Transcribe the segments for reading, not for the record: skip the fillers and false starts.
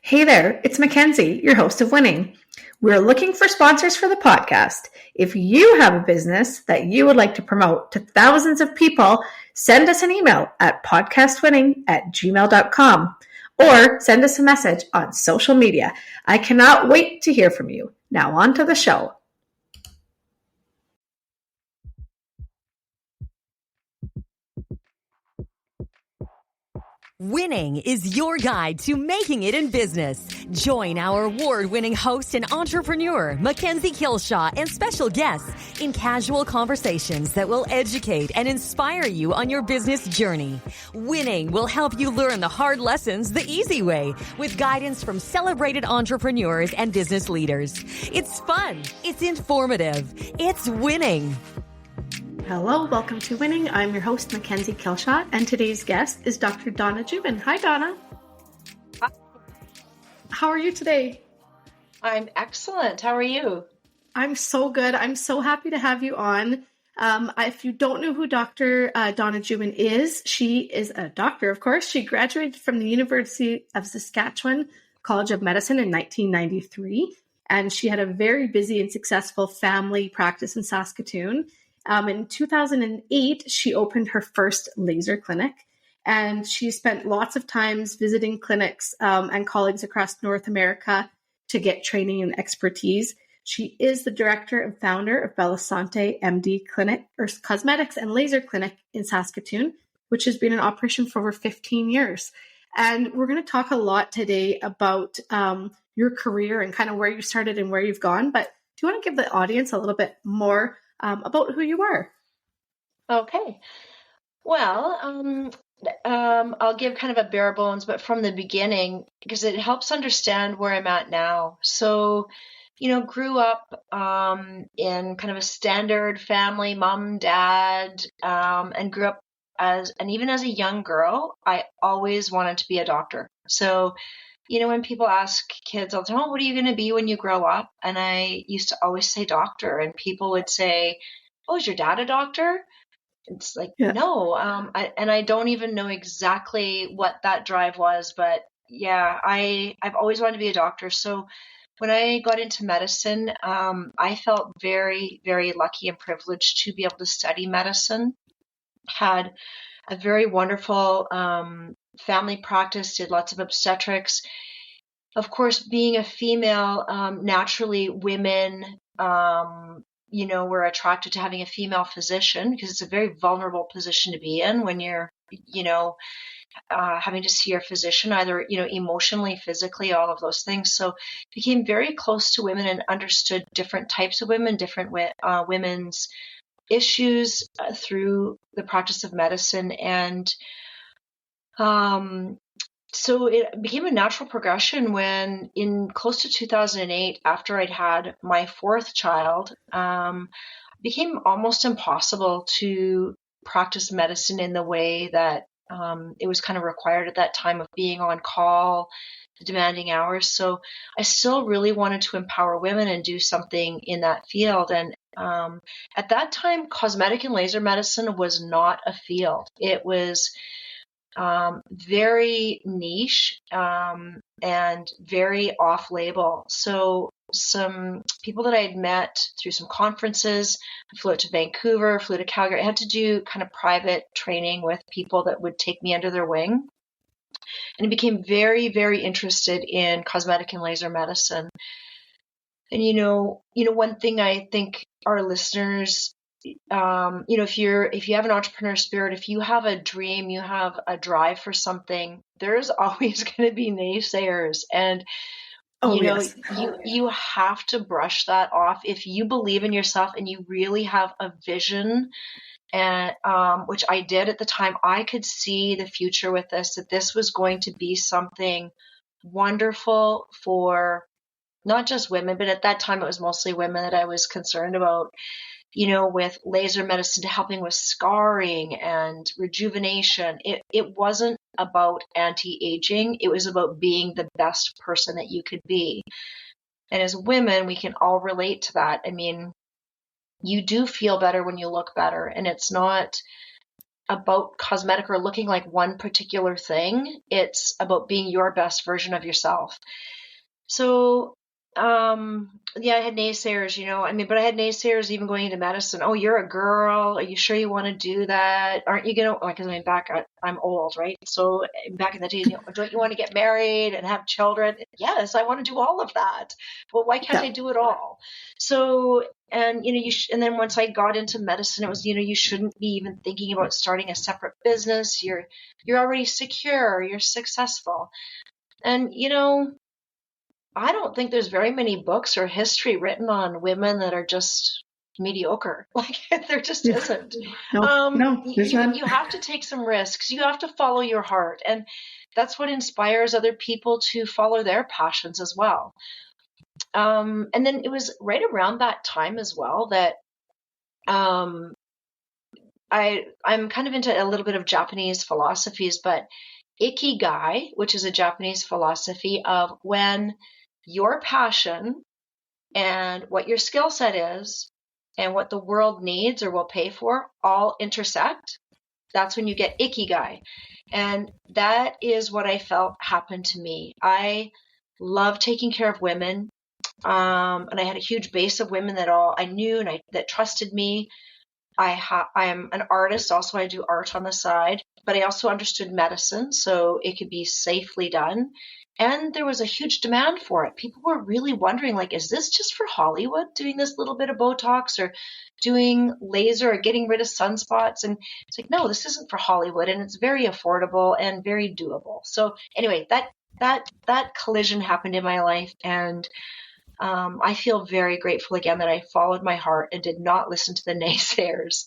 Hey there, it's Mackenzie, your host of Winning. We're looking for sponsors for the podcast. If you have a business that you would like to promote to thousands of people, send us an email at podcastwinning@gmail.com or send us a message on social media. I cannot wait to hear from you. Now on to the show. Winning is your guide to making it in business. Join our award-winning host and entrepreneur, Mackenzie Kilshaw, and special guests in casual conversations that will educate and inspire you on your business journey. Winning will help you learn the hard lessons the easy way with guidance from celebrated entrepreneurs and business leaders. It's fun. It's informative. It's winning. Hello, welcome to Winning. I'm your host, Mackenzie Kilshaw, and today's guest is Dr. Donna Jubin. Hi, Donna. Hi. How are you today? I'm excellent. How are you? I'm so good. I'm so happy to have you on. If you don't know who Dr. Donna Jubin is, she is a doctor, of course. She graduated from the University of Saskatchewan College of Medicine in 1993, and she had a very busy and successful family practice in Saskatoon. In 2008, she opened her first laser clinic, and she spent lots of times visiting clinics and colleagues across North America to get training and expertise. She is the director and founder of Belisante MD Clinic, or Cosmetics and Laser Clinic in Saskatoon, which has been in operation for over 15 years. And we're going to talk a lot today about your career and kind of where you started and where you've gone. But do you want to give the audience a little bit more about who you are? Okay. Well, I'll give kind of a bare bones, but from the beginning, because it helps understand where I'm at now. So, grew up in kind of a standard family, mom, dad, and grew up even as a young girl, I always wanted to be a doctor. So, when people ask kids all the time, what are you going to be when you grow up? And I used to always say doctor, and people would say, oh, is your dad a doctor? It's like, Yeah. no. I don't even know exactly what that drive was, but yeah, I've always wanted to be a doctor. So when I got into medicine, I felt very, very lucky and privileged to be able to study medicine. Had a very wonderful family practice, did lots of obstetrics. Of course, being a female, naturally women, were attracted to having a female physician because it's a very vulnerable position to be in when you're, having to see your physician, either, emotionally, physically, all of those things. So became very close to women and understood different types of women, different women's issues through the practice of medicine. And so it became a natural progression when in close to 2008, after I'd had my fourth child, it became almost impossible to practice medicine in the way that it was kind of required at that time of being on call, the demanding hours. So I still really wanted to empower women and do something in that field. And at that time, cosmetic and laser medicine was not a field. It was very niche and very off-label. So some people that I had met through some conferences, I flew out to Vancouver, flew to Calgary. I had to do kind of private training with people that would take me under their wing. And I became very, very interested in cosmetic and laser medicine. And one thing I think our listeners, if you have an entrepreneur spirit, if you have a dream, you have a drive for something, there's always going to be naysayers. And Yes. you have to brush that off. If you believe in yourself and you really have a vision, and which I did at the time, I could see the future with this, that this was going to be something wonderful for not just women, but at that time it was mostly women that I was concerned about, with laser medicine to helping with scarring and rejuvenation. It wasn't about anti-aging. It was about being the best person that you could be. And as women, we can all relate to that. I mean, you do feel better when you look better. And it's not about cosmetic or looking like one particular thing. It's about being your best version of yourself. So, yeah, I had naysayers, but I had naysayers even going into medicine. Oh, you're a girl. Are you sure you want to do that? Aren't you going to, like, I'm old, right? So back in the days, don't you want to get married and have children? Yes, I want to do all of that. Well, why can't I do it all? So, and, and then once I got into medicine, it was, you shouldn't be even thinking about starting a separate business. You're already secure. You're successful. And, I don't think there's very many books or history written on women that are just mediocre. Like, there just isn't. No, there's not. You have to take some risks. You have to follow your heart. And that's what inspires other people to follow their passions as well. And then it was right around that time as well that I'm kind of into a little bit of Japanese philosophies, but ikigai, which is a Japanese philosophy of when your passion and what your skill set is and what the world needs or will pay for all intersect, that's when you get ikigai. And that is what I felt happened to me. I love taking care of women. And I had a huge base of women that all I knew and that trusted me. I am an artist. Also, I do art on the side, but I also understood medicine, so it could be safely done. And there was a huge demand for it. People were really wondering, like, is this just for Hollywood, doing this little bit of Botox or doing laser or getting rid of sunspots? And it's like, no, this isn't for Hollywood, and it's very affordable and very doable. So anyway, that collision happened in my life, and I feel very grateful again that I followed my heart and did not listen to the naysayers.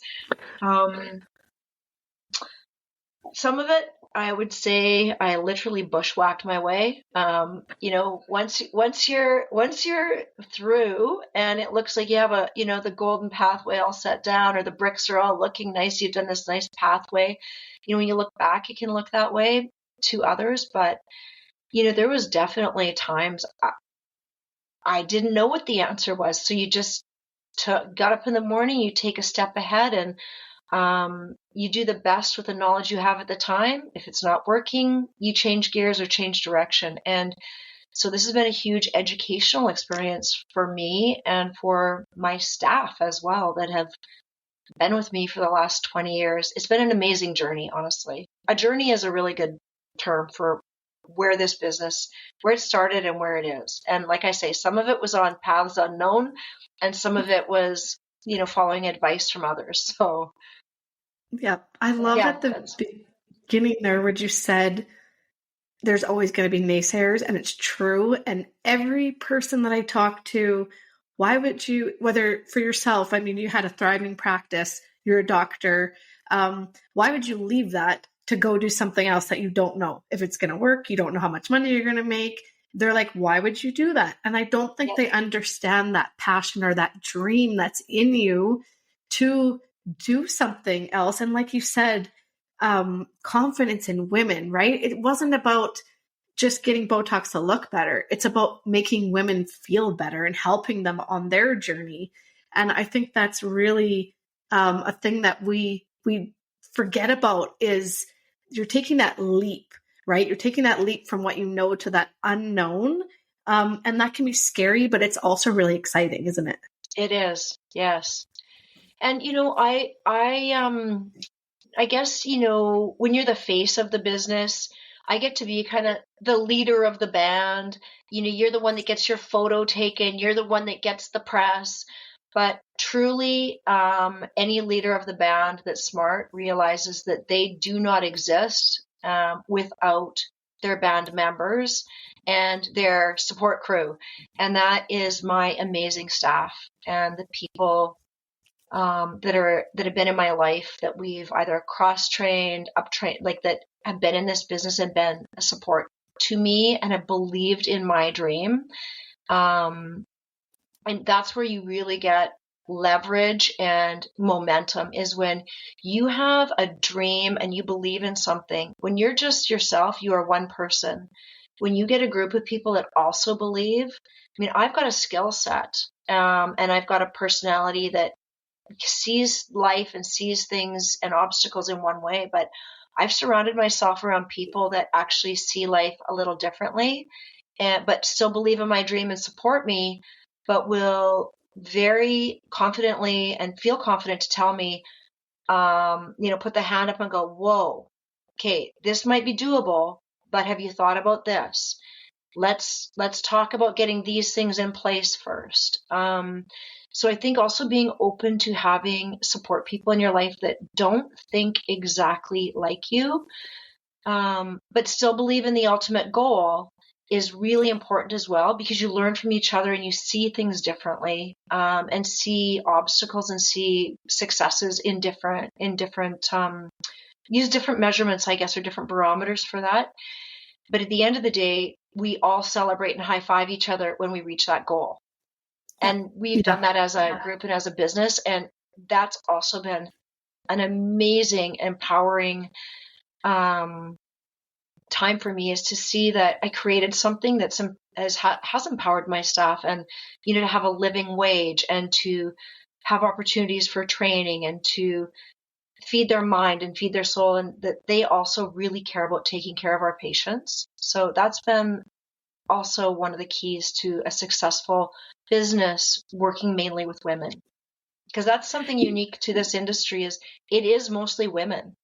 Some of it, I would say, I literally bushwhacked my way. Once you're through and it looks like you have the golden pathway all set down, or the bricks are all looking nice, you've done this nice pathway. When you look back, it can look that way to others, but there was definitely times I didn't know what the answer was. So you just got up in the morning, you take a step ahead, and you do the best with the knowledge you have at the time. If it's not working, you change gears or change direction. And so this has been a huge educational experience for me and for my staff as well that have been with me for the last 20 years. It's been an amazing journey, honestly. A journey is a really good term for where it started and where it is. And like I say, some of it was on paths unknown and some of it was, following advice from others. So yeah, I love at the beginning there where you said there's always going to be naysayers, and it's true. And every person that I talk to, why would you, whether for yourself, you had a thriving practice, you're a doctor, why would you leave that to go do something else that you don't know if it's going to work? You don't know how much money you're going to make. They're like, why would you do that? And I don't think they understand that passion or that dream that's in you to do something else. And like you said, confidence in women, right? It wasn't about just getting Botox to look better. It's about making women feel better and helping them on their journey. And I think that's really a thing that we forget about is you're taking that leap, right? You're taking that leap from what you know to that unknown. And that can be scary, but it's also really exciting, isn't it? It is. Yes. And, I guess, when you're the face of the business, I get to be kind of the leader of the band. You're the one that gets your photo taken. You're the one that gets the press. But truly, any leader of the band that's smart realizes that they do not exist without their band members and their support crew. And that is my amazing staff and the people that have been in my life that we've either cross-trained, up-trained, like that have been in this business and been a support to me and have believed in my dream. And that's where you really get leverage and momentum, is when you have a dream and you believe in something. When you're just yourself, you are one person. When you get a group of people that also believe, I've got a skill set and I've got a personality that sees life and sees things and obstacles in one way, but I've surrounded myself around people that actually see life a little differently, but still believe in my dream and support me, but will very confidently and feel confident to tell me, put the hand up and go, whoa, okay, this might be doable, but have you thought about this? Let's talk about getting these things in place first. So I think also being open to having support people in your life that don't think exactly like you, but still believe in the ultimate goal is really important as well, because you learn from each other and you see things differently, and see obstacles and see successes in different, use different measurements, I guess, or different barometers for that. But at the end of the day, we all celebrate and high five each other when we reach that goal. And we've done that as a group and as a business. And that's also been an amazing, empowering time for me, is to see that I created something that has empowered my staff, and, to have a living wage and to have opportunities for training and to feed their mind and feed their soul, and that they also really care about taking care of our patients. So that's been also one of the keys to a successful business, working mainly with women, because that's something unique to this industry, is it is mostly women.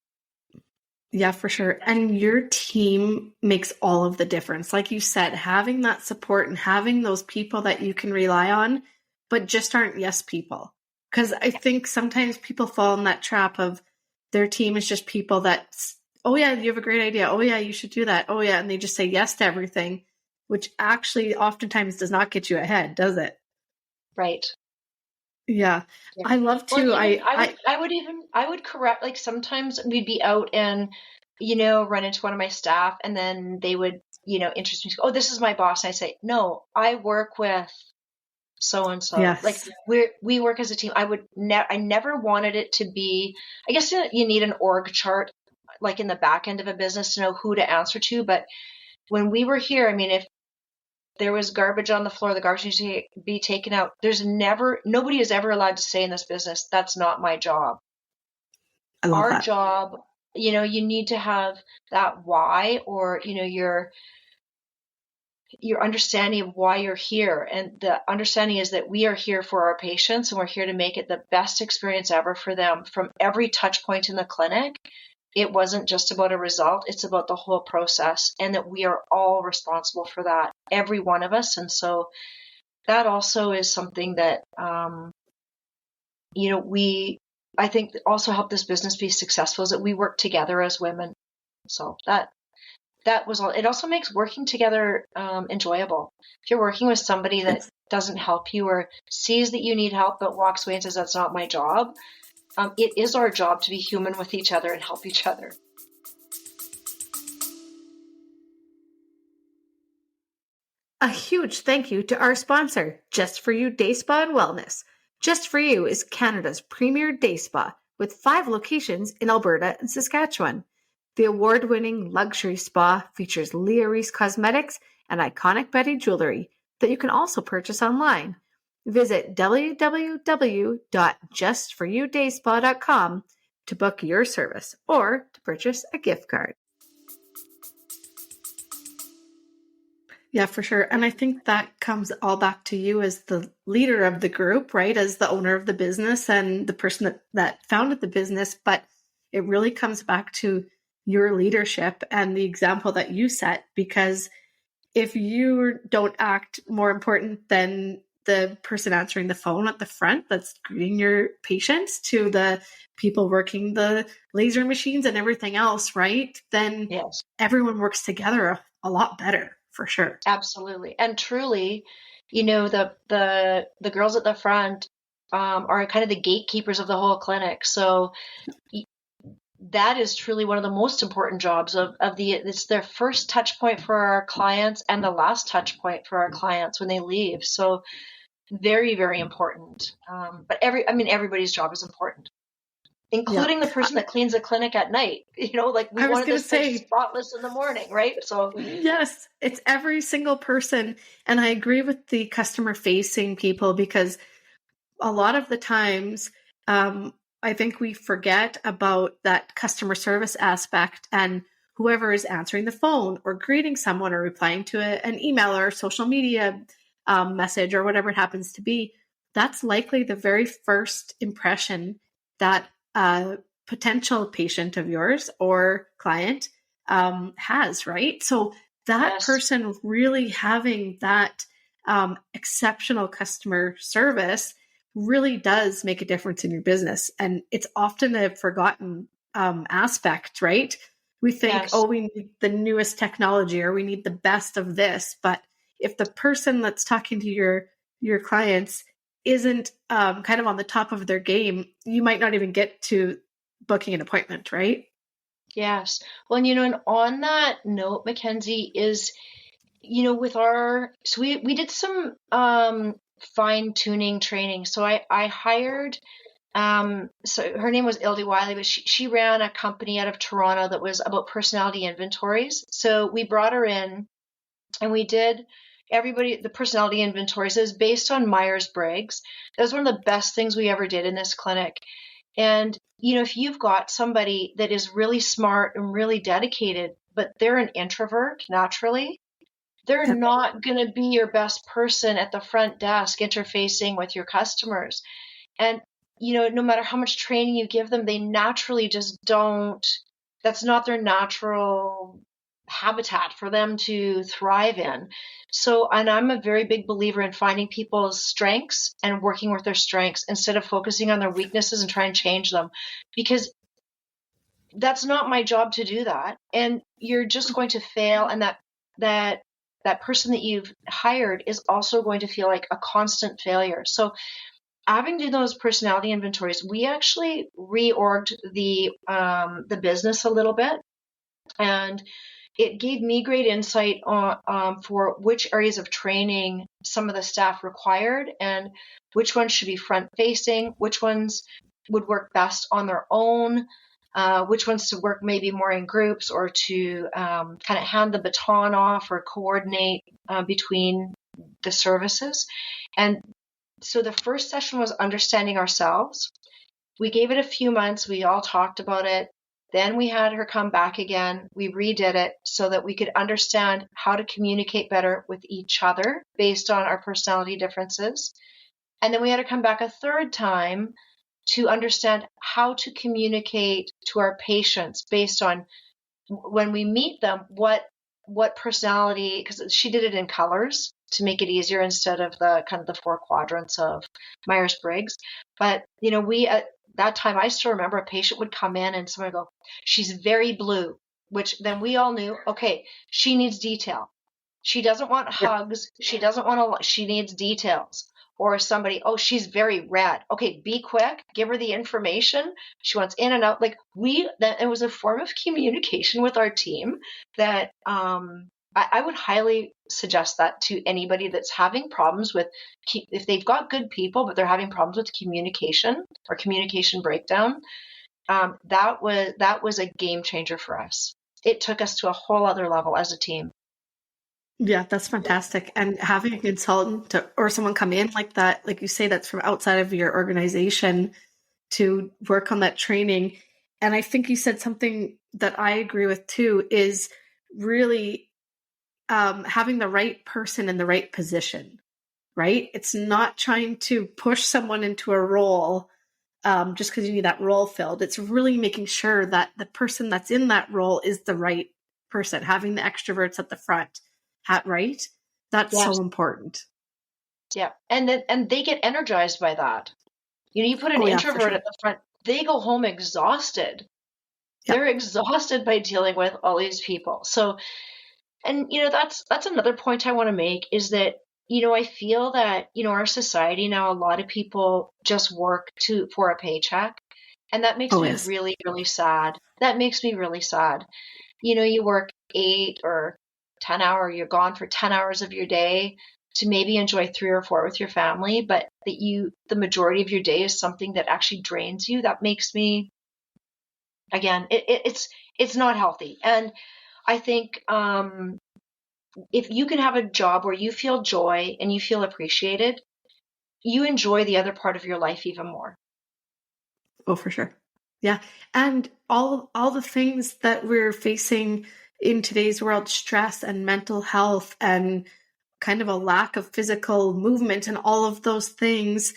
Yeah, for sure. And your team makes all of the difference. Like you said, having that support and having those people that you can rely on, but just aren't yes people. Because I think sometimes people fall in that trap of their team is just people that, oh yeah, you have a great idea. Oh yeah, you should do that. Oh yeah. And they just say yes to everything, which actually oftentimes does not get you ahead, does it? Right. Yeah. I love to, well, I would correct, like sometimes we'd be out and, run into one of my staff, and then they would, introduce me to, oh, this is my boss. And I say, no, I work with so-and-so. yes. Like we work as a team. I never wanted it to be, I guess you need an org chart, like in the back end of a business, to know who to answer to. But when we were here, I mean, if there was garbage on the floor, the garbage needs to be taken out. Nobody is ever allowed to say in this business, that's not my job. I love Our that. job, you need to have that why, or, your understanding of why you're here. And the understanding is that we are here for our patients, and we're here to make it the best experience ever for them from every touch point in the clinic. It wasn't just about a result, it's about the whole process, and that we are all responsible for that, every one of us. And so that also is something that, I think also helped this business be successful, is that we work together as women. So that was all. It also makes working together enjoyable. If you're working with somebody that doesn't help you, or sees that you need help but walks away and says, that's not my job, it is our job to be human with each other and help each other. A huge thank you to our sponsor, Just For You Day Spa and Wellness. Just For You is Canada's premier day spa with 5 locations in Alberta and Saskatchewan. The award-winning luxury spa features Leah Reese cosmetics and iconic Betty jewelry that you can also purchase online. Visit www.justforyoudayspa.com to book your service or to purchase a gift card. Yeah, for sure. And I think that comes all back to you as the leader of the group, right? As the owner of the business and the person that founded the business. But it really comes back to your leadership and the example that you set, because if you don't act more important than the person answering the phone at the front that's greeting your patients, to the people working the laser machines and everything else, right? Then yes, everyone works together a lot better, for sure. Absolutely. And truly, the girls at the front are kind of the gatekeepers of the whole clinic. So that is truly one of the most important jobs it's their first touch point for our clients and the last touch point for our clients when they leave. So very, very important. But everybody's job is important, including the person that cleans the clinic at night. Like we wanted this place spotless in the morning, right? So yes, it's every single person. And I agree with the customer facing people, because a lot of the times I think we forget about that customer service aspect, and whoever is answering the phone or greeting someone or replying to an email or social media message or whatever it happens to be, that's likely the very first impression that a potential patient of yours or client has, right? So that Yes. person really having that exceptional customer service really does make a difference in your business. And it's often a forgotten aspect, right? We think, Yes. oh, we need the newest technology or we need the best of this. But if the person that's talking to your clients isn't kind of on the top of their game, you might not even get to booking an appointment, right? Yes. Well, and on that note, Mackenzie, is, with so we did some fine tuning training. So I hired, so her name was Ildy Wiley, but she ran a company out of Toronto that was about personality inventories. So we brought her in and we did the personality inventories. It was based on Myers-Briggs. That was one of the best things we ever did in this clinic. And, if you've got somebody that is really smart and really dedicated, but they're an introvert naturally, they're Yep. not going to be your best person at the front desk interfacing with your customers. And, no matter how much training you give them, they naturally just don't, that's not their natural habitat for them to thrive in. So, and I'm a very big believer in finding people's strengths and working with their strengths instead of focusing on their weaknesses and trying to change them, because that's not my job to do that. And you're just going to fail. And that person that you've hired is also going to feel like a constant failure. So having to do those personality inventories, we actually reorged the business a little bit, and it gave me great insight on for which areas of training some of the staff required and which ones should be front facing, which ones would work best on their own, which ones to work maybe more in groups or to kind of hand the baton off or coordinate between the services. And so the first session was understanding ourselves. We gave it a few months. We all talked about it. Then we had her come back again. We redid it so that we could understand how to communicate better with each other based on our personality differences. And then we had her come back a third time to understand how to communicate to our patients based on when we meet them, what personality, because she did it in colors to make it easier instead of the kind of the 4 quadrants of Myers-Briggs. But, we at that time, I still remember a patient would come in and someone would go, she's very blue, which then we all knew, okay, she needs detail. She doesn't want hugs. She doesn't want she needs details. Or somebody, oh, she's very red. Okay, be quick. Give her the information. She wants in and out. Like it was a form of communication with our team that I would highly suggest that to anybody that's having problems with, if they've got good people, but they're having problems with communication or communication breakdown. That was a game changer for us. It took us to a whole other level as a team. Yeah, that's fantastic. And having a consultant or someone come in like that, like you say, that's from outside of your organization to work on that training. And I think you said something that I agree with too, is really having the right person in the right position, right? It's not trying to push someone into a role just because you need that role filled. It's really making sure that the person that's in that role is the right person, having the extroverts at the front. Right? That's Yes. so important. Yeah. And they get energized by that. You put an introvert at the front, they go home exhausted. Yep. They're exhausted by dealing with all these people. So, and that's another point I want to make is that, I feel that, our society now, a lot of people just work for a paycheck. And that makes me really, really sad. That makes me really sad. You work 8 or 10 hours, you're gone for 10 hours of your day to maybe enjoy 3 or 4 with your family, but the majority of your day is something that actually drains you. That makes me, again, it's not healthy. And I think if you can have a job where you feel joy and you feel appreciated, you enjoy the other part of your life even more. Oh, for sure. Yeah. And all the things that we're facing in today's world, stress and mental health and kind of a lack of physical movement and all of those things,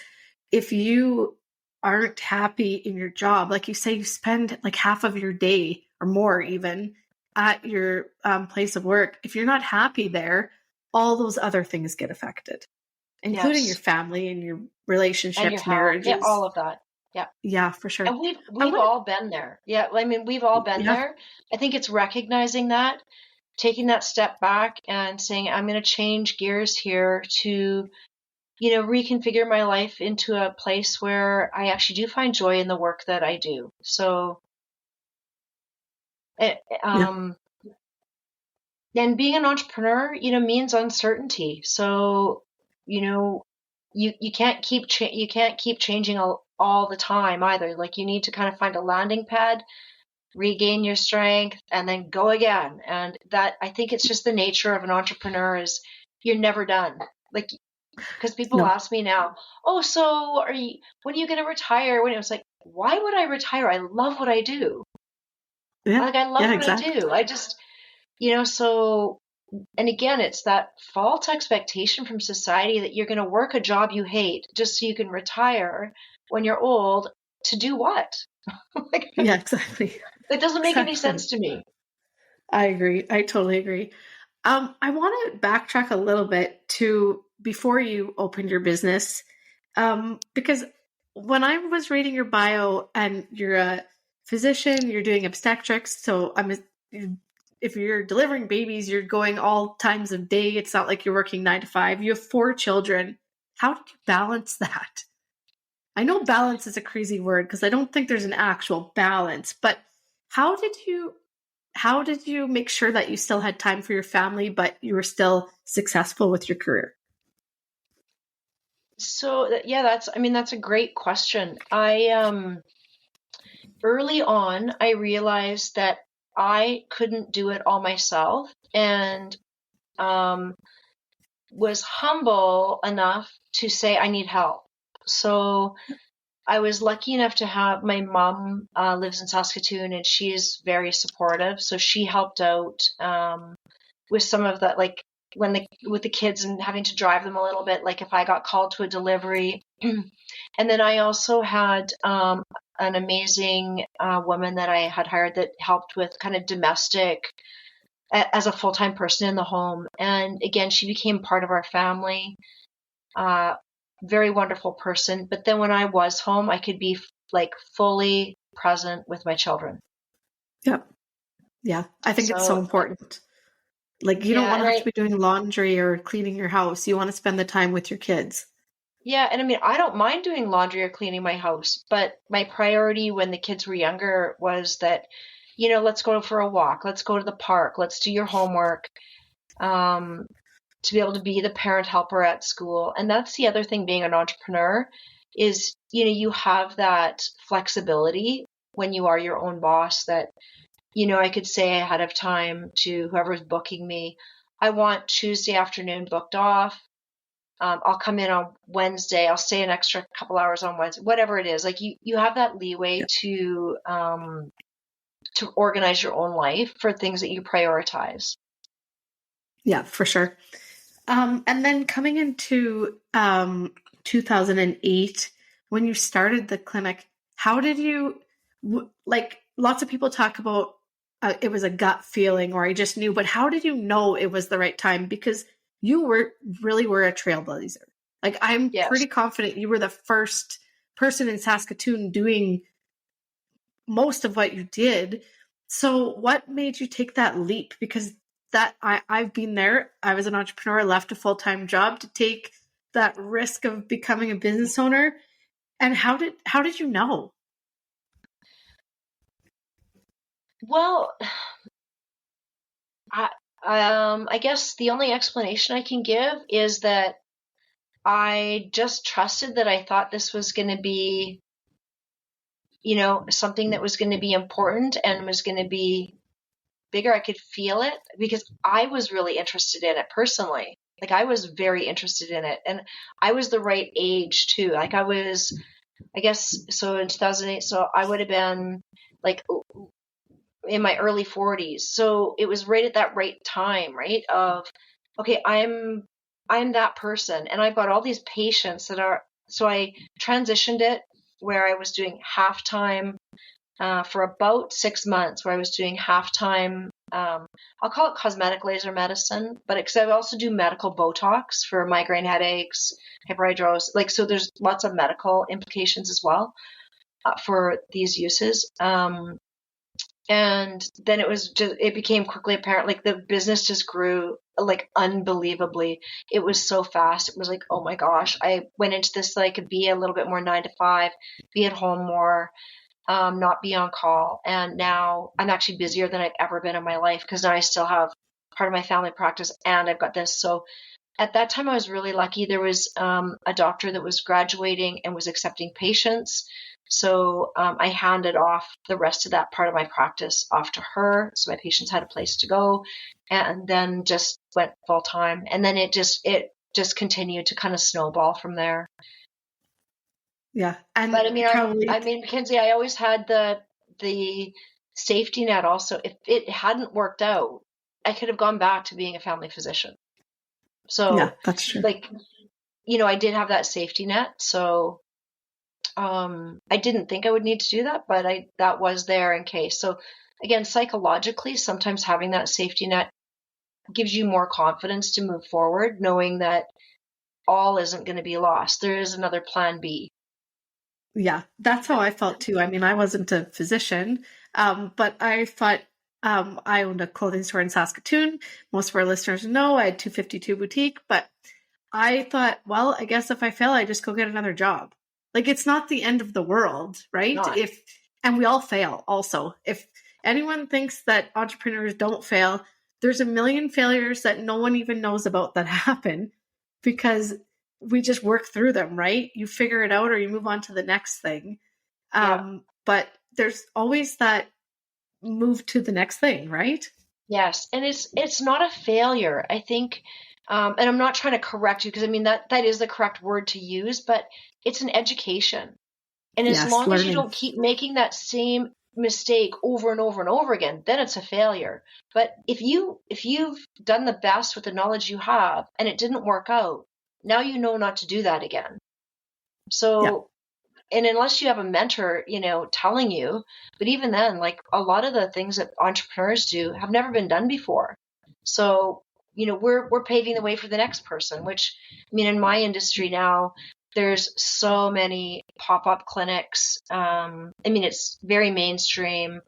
if you aren't happy in your job, like you say, you spend like half of your day or more even at your place of work. If you're not happy there, all those other things get affected, including your Yes. family and your And your relationships, health. Yeah, marriages. all of that. Yeah. Yeah, for sure. And we've I we've want all been there. Yeah, I mean, we've all been yeah, there. I think it's recognizing that, taking that step back and saying, I'm going to change gears here to, reconfigure my life into a place where I actually do find joy in the work that I do. So, eh, yeah, um, and being an entrepreneur, means uncertainty. So, you know, you can't you can't keep changing all the time either. Like you need to kind of find a landing pad, regain your strength, and then go again. And that, I think it's just the nature of an entrepreneur is you're never done. Like, because people no, ask me now, oh, so when are you going to retire? When it was like, why would I retire? I love what I do. yeah, Like, I love yeah, what I exactly. do. I just, so, and again, it's that false expectation from society that you're going to work a job you hate just so you can retire when you're old to do what? Like, Yeah, exactly. it doesn't make any Exactly. sense to me. I agree. I totally agree. I want to backtrack a little bit to before you opened your business, because when I was reading your bio and you're a physician, you're doing obstetrics. So if you're delivering babies, you're going all times of day. It's not like you're working 9 to 5. You have 4 children. How did you balance that? I know balance is a crazy word because I don't think there's an actual balance, but how did you how did you make sure that you still had time for your family, but you were still successful with your career? So yeah, that's a great question. Early on, I realized that I couldn't do it all myself, and um, was humble enough to say I need help. So I was lucky enough to have my mom lives in Saskatoon, and she's very supportive. So she helped out with some of that, like with the kids and having to drive them a little bit, like if I got called to a delivery. And then I also had an amazing woman that I had hired that helped with kind of domestic as a full-time person in the home. And again, she became part of our family. Uh, Very wonderful person. But then when I was home, I could be like fully present with my children. Yeah. Yeah. I think it's so So important. Like you don't yeah, want to and have to be doing laundry or cleaning your house. You want to spend the time with your kids. I mean, I don't mind doing laundry or cleaning my house, but my priority when the kids were younger was that, let's go for a walk, let's go to the park, let's do your homework, to be able to be the parent helper at school. And that's the other thing being an entrepreneur is, you have that flexibility when you are your own boss that, I could say ahead of time to whoever's booking me, I want Tuesday afternoon booked off. I'll come in on Wednesday. I'll stay an extra couple hours on Wednesday, whatever it is. Like you have that leeway Yeah. to organize your own life for things that you prioritize. Yeah, for sure. And then coming into 2008, when you started the clinic, how did you, like lots of people talk about it was a gut feeling or I just knew, but how did you know it was the right time? Because you really were a trailblazer. Like I'm Yes. pretty confident you were the first person in Saskatoon doing most of what you did. So what made you take that leap? Because I've been there. I was an entrepreneur, left a full-time job to take that risk of becoming a business owner. And how did you know? Well, I guess the only explanation I can give is that I just trusted that I thought this was going to be, something that was going to be important and was going to be bigger. I could feel it because I was really interested in it personally. Like I was very interested in it, and I was the right age too. Like I was I guess, so in 2008, so I would have been like in my early 40s. So it was right at that right time, right? Of, okay, I'm that person, and I've got all these patients that are, so I transitioned it where I was doing half time for about 6 months, where I was doing half time. I'll call it cosmetic laser medicine, but because I also do medical Botox for migraine headaches, hyperhidrosis, like, so there's lots of medical implications as well for these uses. And then it became quickly apparent, like the business just grew like unbelievably. It was so fast. It was like, oh my gosh, I went into this so I could be a little bit more 9 to 5, be at home more, not be on call. And now I'm actually busier than I've ever been in my life, because now I still have part of my family practice and I've got this. So at that time, I was really lucky. There was a doctor that was graduating and was accepting patients. So I handed off the rest of that part of my practice off to her. So my patients had a place to go, and then just went full time. And then it just continued to kind of snowball from there. Yeah. And But I mean, probably, Mackenzie, I always had the safety net also. If it hadn't worked out, I could have gone back to being a family physician. yeah, So, that's true. like, I did have that safety net. So, I didn't think I would need to do that, but that was there in case. So again, psychologically, sometimes having that safety net gives you more confidence to move forward, knowing that all isn't going to be lost. There is another plan B. Yeah, that's how I felt too. I mean, I wasn't a physician, but I thought I owned a clothing store in Saskatoon. Most of our listeners know I had 252 boutique, but I thought, well, I guess if I fail, I just go get another job. Like, it's not the end of the world, right? Not. And we all fail also. If anyone thinks that entrepreneurs don't fail, there's a million failures that no one even knows about that happen, because we just work through them, right? You figure it out or you move on to the next thing. Yeah. But there's always that move to the next thing, right? Yes. And it's not a failure, I think. And I'm not trying to correct you, because I mean, that is the correct word to use, but it's an education. And as Yes, long as you learning. don't keep making that same mistake over and over and over again, then it's a failure. But if you've done the best with the knowledge you have and it didn't work out, now you know not to do that again. So, and unless you have a mentor, telling you, but even then, like, a lot of the things that entrepreneurs do have never been done before. So, we're paving the way for the next person, which, I mean, in my industry now, there's so many pop-up clinics. I mean, it's very mainstream.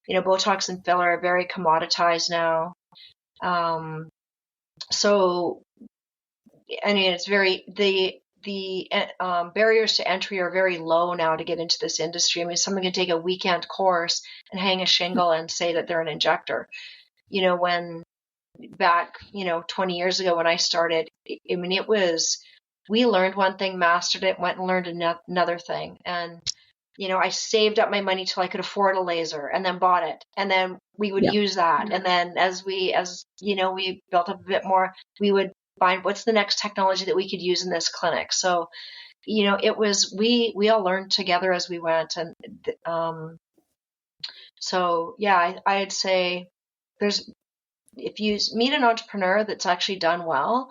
Botox and filler are very commoditized now. So, I mean, it's the barriers to entry are very low now to get into this industry. I mean, someone can take a weekend course and hang a shingle and say that they're an injector. When back, 20 years ago when I started, I mean, we learned one thing, mastered it, went and learned another thing. And, I saved up my money till I could afford a laser, and then bought it. And then we would use that. And then as we built up a bit more, we would find what's the next technology that we could use in this clinic. So, it was, we all learned together as we went. And, so yeah, I'd say if you meet an entrepreneur that's actually done well,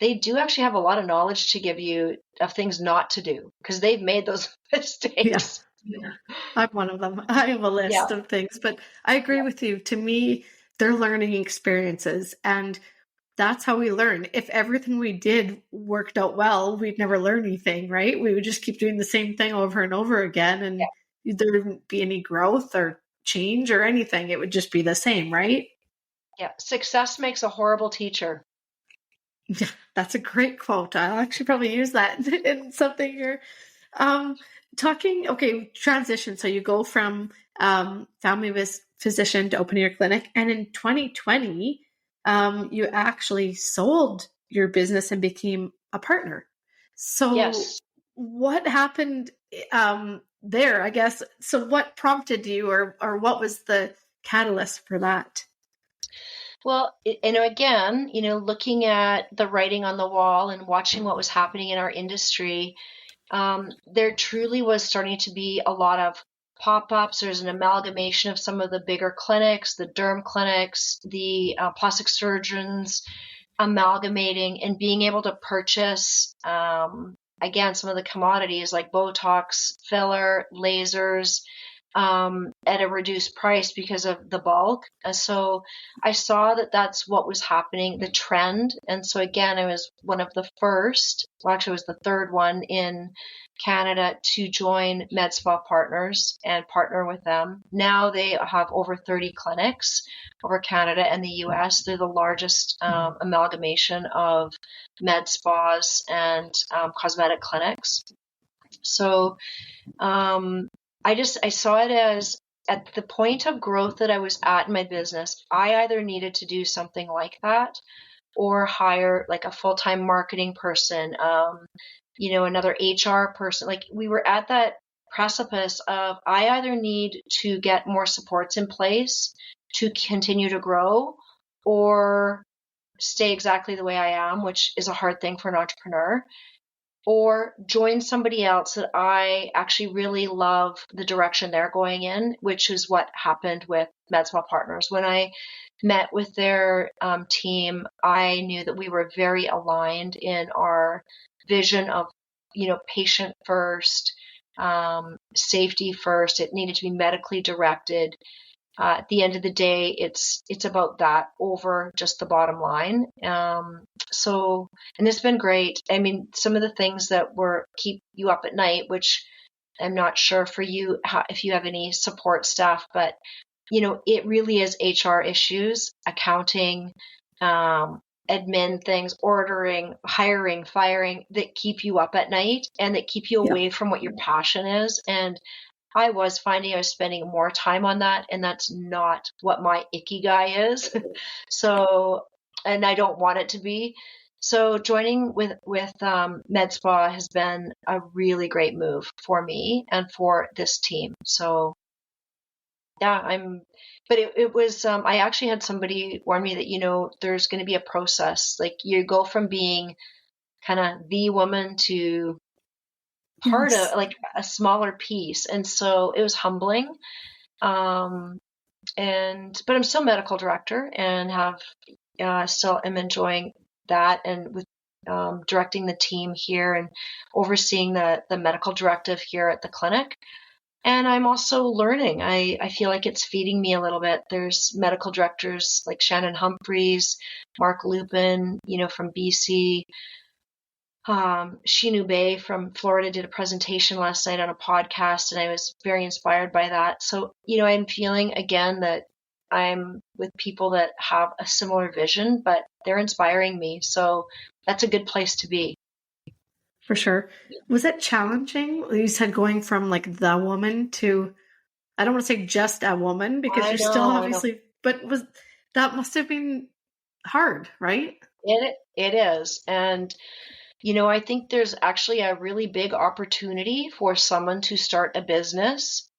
they do actually have a lot of knowledge to give you of things not to do, because they've made those mistakes. Yeah. I'm one of them. I have a list of things, but I agree with you. To me, they're learning experiences, and that's how we learn. If everything we did worked out well, we'd never learn anything, right? We would just keep doing the same thing over and over again, and there wouldn't be any growth or change or anything. It would just be the same, right? Yeah. Success makes a horrible teacher. Yeah, that's a great quote. I'll actually probably use that in something here. Transition. So you go from family physician to opening your clinic. And in 2020, you actually sold your business and became a partner. So what happened there, I guess? So what prompted you, or what was the catalyst for that? Well, again, looking at the writing on the wall and watching what was happening in our industry, there truly was starting to be a lot of pop-ups. There's an amalgamation of some of the bigger clinics, the derm clinics, the plastic surgeons amalgamating and being able to purchase, again, some of the commodities like Botox, filler, lasers, at a reduced price because of the bulk. So I saw that that's what was happening, the trend. And so again, I was one of the first, well, actually, I was the third one in Canada to join Med Spa Partners and partner with them. Now they have over 30 clinics over Canada and the US. They're the largest amalgamation of med spas and cosmetic clinics. So I saw it as at the point of growth that I was at in my business, I either needed to do something like that or hire like a full-time marketing person, another HR person. Like we were at that precipice of I either need to get more supports in place to continue to grow or stay exactly the way I am, which is a hard thing for an entrepreneur, or join somebody else that I actually really love the direction they're going in, which is what happened with Med Spa Partners. When I met with their team, I knew that we were very aligned in our vision of, patient first, safety first. It needed to be medically directed. At the end of the day, it's about that over just the bottom line. And it's been great. I mean, some of the things that keep you up at night, which I'm not sure for you if you have any support staff, but it really is HR issues, accounting, admin things, ordering, hiring, firing that keep you up at night and that keep you away from what your passion is. And I was finding I was spending more time on that, and that's not what my ikigai is. So, and I don't want it to be. So joining with Med Spa has been a really great move for me and for this team. So yeah, but it was, I actually had somebody warn me that, there's going to be a process. Like you go from being kind of the woman to part of like a smaller piece. And so it was humbling. But I'm still medical director and still am enjoying that and with directing the team here and overseeing the medical directive here at the clinic. And I'm also learning. I feel like it's feeding me a little bit. There's medical directors like Shannon Humphreys, Mark Lupin, from BC. Shinu Bay from Florida did a presentation last night on a podcast, and I was very inspired by that. So, I'm feeling again that I'm with people that have a similar vision, but they're inspiring me. So that's a good place to be. For sure. Was it challenging? You said going from like the woman to, I don't want to say just a woman because you're still obviously, but that must have been hard, right? It is. And I think there's actually a really big opportunity for someone to start a business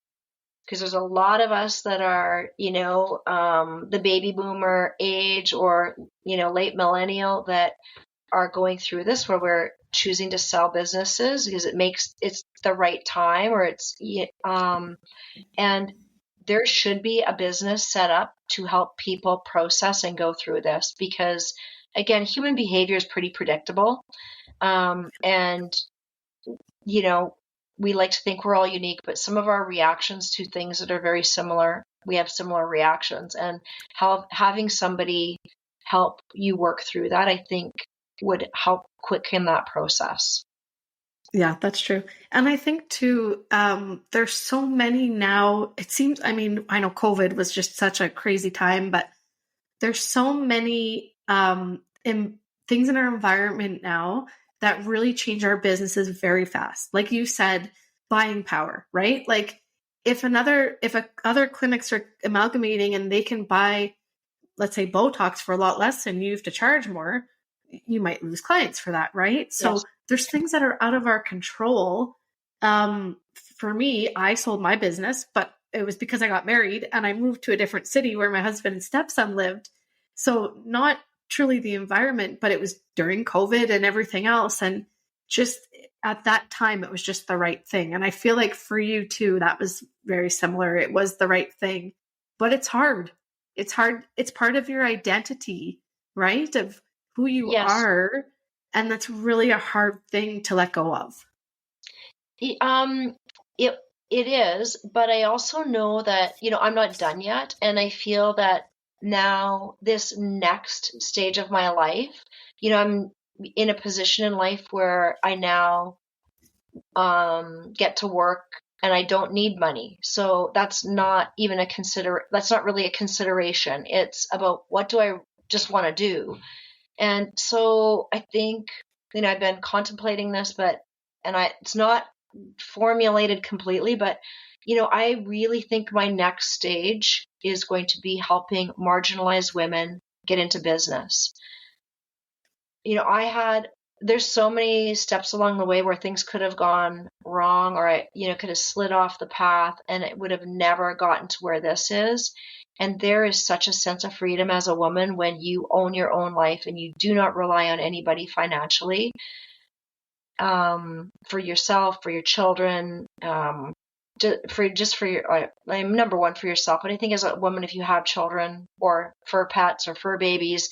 because there's a lot of us that are, the baby boomer age or, late millennial that are going through this where we're choosing to sell businesses because it's the right time or and there should be a business set up to help people process and go through this because again, human behavior is pretty predictable. And, we like to think we're all unique, but some of our reactions to things that are very similar, we have similar reactions. And having somebody help you work through that, I think would help quicken that process. Yeah, that's true. And I think too, there's so many now, it seems, I mean, I know COVID was just such a crazy time, but there's so many things in our environment now that really change our businesses very fast. Like you said, buying power, right? Like if other clinics are amalgamating and they can buy, let's say Botox for a lot less and you have to charge more, you might lose clients for that, right? So there's things that are out of our control. For me, I sold my business, but it was because I got married and I moved to a different city where my husband and stepson lived. So not truly the environment, but it was during COVID and everything else. And just at that time, it was just the right thing. And I feel like for you too, that was very similar. It was the right thing, but it's hard. It's hard. It's part of your identity, right? Of who you Yes. are. And that's really a hard thing to let go of. It it is, but I also know that, I'm not done yet. And I feel that now this next stage of my life, I'm in a position in life where I now get to work and I don't need money. So that's not really a consideration. It's about what do I just want to do. And so I think, I've been contemplating this, it's not formulated completely, but, I really think my next stage is going to be helping marginalized women get into business. There's so many steps along the way where things could have gone wrong, or I, could have slid off the path and it would have never gotten to where this is. And there is such a sense of freedom as a woman when you own your own life and you do not rely on anybody financially, for yourself, for your children, number one, for yourself. But I think as a woman, if you have children or fur pets or fur babies,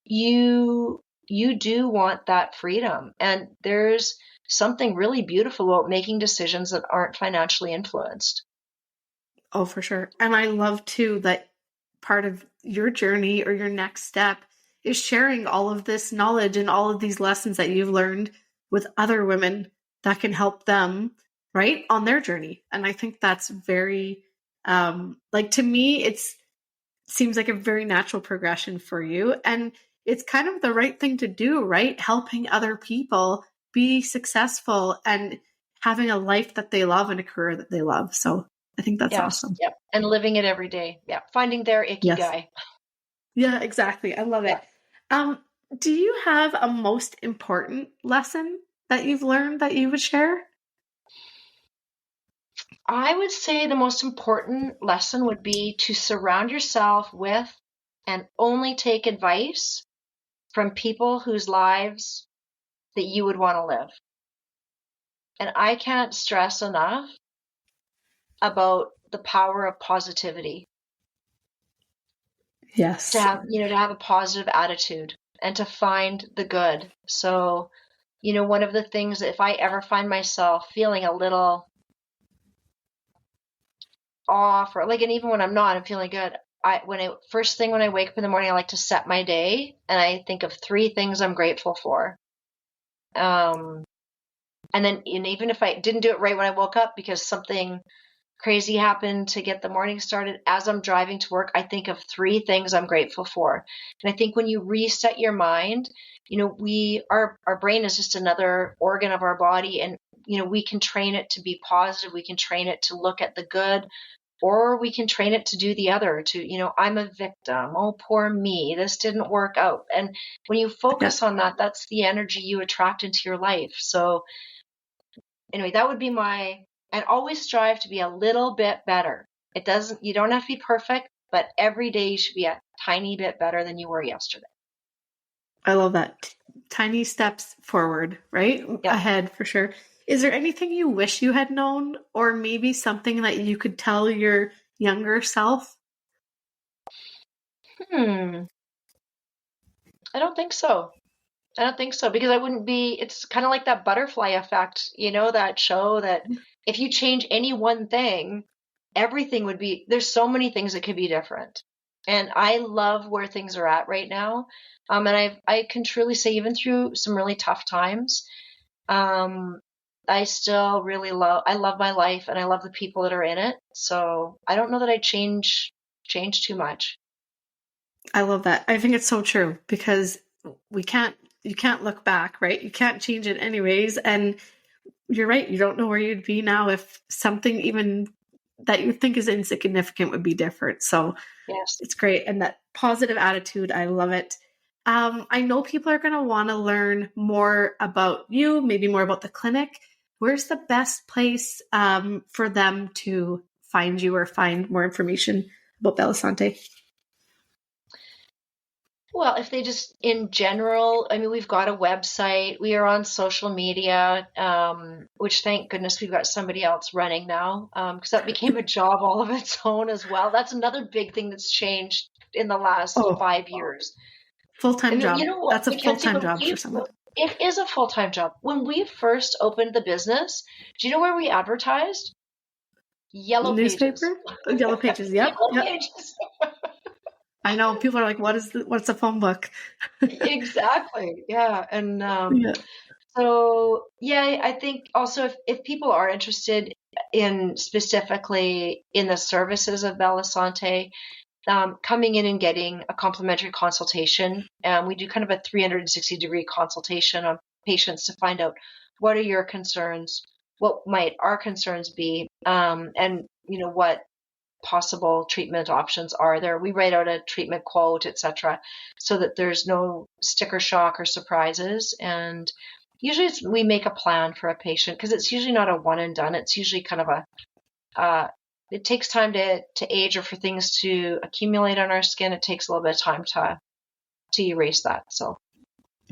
you do want that freedom. And there's something really beautiful about making decisions that aren't financially influenced. Oh, for sure. And I love too that part of your journey or your next step is sharing all of this knowledge and all of these lessons that you've learned with other women that can help them, right, on their journey. And I think that's very, to me, it seems like a very natural progression for you. And it's kind of the right thing to do, right? Helping other people be successful and having a life that they love and a career that they love. So I think that's awesome. Yep. And living it every day. Yeah. Finding their ikigai. Yes. Yeah, exactly. I love it. Do you have a most important lesson that you've learned that you would share? I would say the most important lesson would be to surround yourself with and only take advice from people whose lives that you would want to live. And I can't stress enough about the power of positivity. Yes. To have a positive attitude and to find the good. So, one of the things that if I ever find myself feeling a little off, and even when I'm feeling good, first thing when I wake up in the morning, I like to set my day and I think of 3 things I'm grateful for. And even if I didn't do it right when I woke up because something crazy happened to get the morning started, as I'm driving to work, I think of 3 things I'm grateful for. And I think when you reset your mind, our brain is just another organ of our body, and we can train it to be positive, we can train it to look at the good, or we can train it to do the other, to I'm a victim, oh poor me, this didn't work out. And when you focus on that, that's the energy you attract into your life. So anyway, that would be and always strive to be a little bit better. You don't have to be perfect, but every day you should be a tiny bit better than you were yesterday. I love that. Tiny steps forward, right? Yeah. Ahead for sure. Is there anything you wish you had known, or maybe something that you could tell your younger self? I don't think so. Because I wouldn't be, it's kind of like that butterfly effect, that show that if you change any one thing, everything would be, there's so many things that could be different. And I love where things are at right now. And I can truly say, even through some really tough times, I still I love my life and I love the people that are in it. So I don't know that I change too much. I love that. I think it's so true because you can't look back, right? You can't change it anyways. And you're right. You don't know where you'd be now if something even that you think is insignificant would be different. So yes, it's great. And that positive attitude, I love it. I know people are going to want to learn more about you, maybe more about the clinic. Where's the best place for them to find you or find more information about Bella Sante? Well, if they just in general, I mean, we've got a website, we are on social media, which thank goodness we've got somebody else running now, because that became a job all of its own as well. That's another big thing that's changed in the last Oh, 5 years. I full-time mean, job. you know what, That's a Mackenzie, full-time job for someone. it is a full-time job. When we first opened the business, do you know where we advertised? Yellow Pages. Newspaper? Yellow Pages. Yep. Yellow Yep. Pages. I know. People are like, what's a phone book? Exactly. Yeah. And Yeah. so, yeah, I think also if people are interested in specifically in the services of Bella Sante, coming in and getting a complimentary consultation, we do kind of a 360-degree consultation on patients to find out what are your concerns, what might our concerns be, and what possible treatment options are there. We write out a treatment quote, etc., so that there's no sticker shock or surprises. And usually we make a plan for a patient because it's usually not a one and done. It's usually kind of it takes time to age or for things to accumulate on our skin. It takes a little bit of time to erase that. So.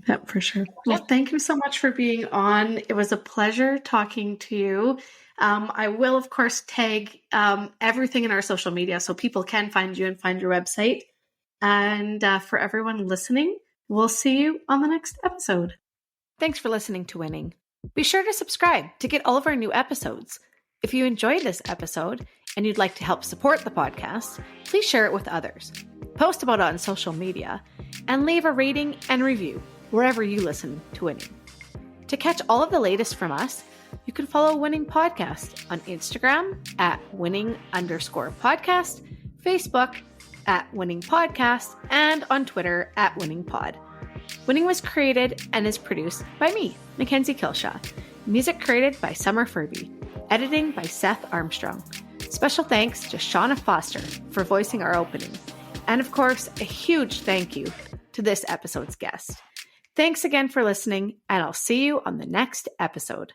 Yeah, for sure. Well, thank you so much for being on. It was a pleasure talking to you. I will, of course, tag everything in our social media so people can find you and find your website. And for everyone listening, we'll see you on the next episode. Thanks for listening to Winning. Be sure to subscribe to get all of our new episodes. If you enjoyed this episode and you'd like to help support the podcast, please share it with others. Post about it on social media and leave a rating and review wherever you listen to Winning. To catch all of the latest from us, you can follow Winning Podcast on Instagram at winning_podcast, Facebook at Winning Podcast, and on Twitter at Winning Pod. Winning was created and is produced by me, Mackenzie Kilshaw. Music created by Summer Furby. Editing by Seth Armstrong. Special thanks to Shauna Foster for voicing our opening. And of course, a huge thank you to this episode's guest. Thanks again for listening, and I'll see you on the next episode.